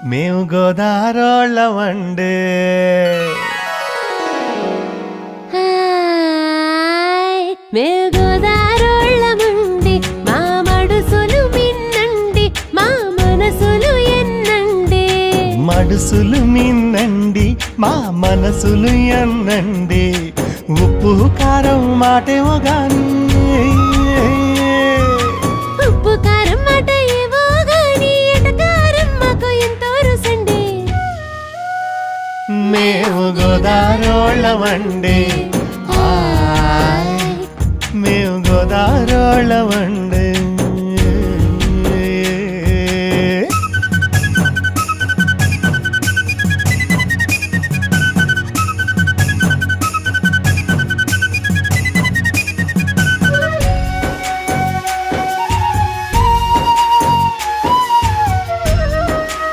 మేము గోదారోళ్ళమండే మేము గోదారోళ్ళమండి మా మడుసులు మిన్నండి మా మనసులు ఎన్నండి మడుసులు మిన్నండి మా మనసులు ఎన్నండి ఉప్పు కారం మాటేమో గాని ఉప్పు కారం మాట ఏవో గాని ఎటకారం మాకు ఎంతో రుసండి మేము గోదారోళ్ళమండే మేము గోదారోళ్ళమండే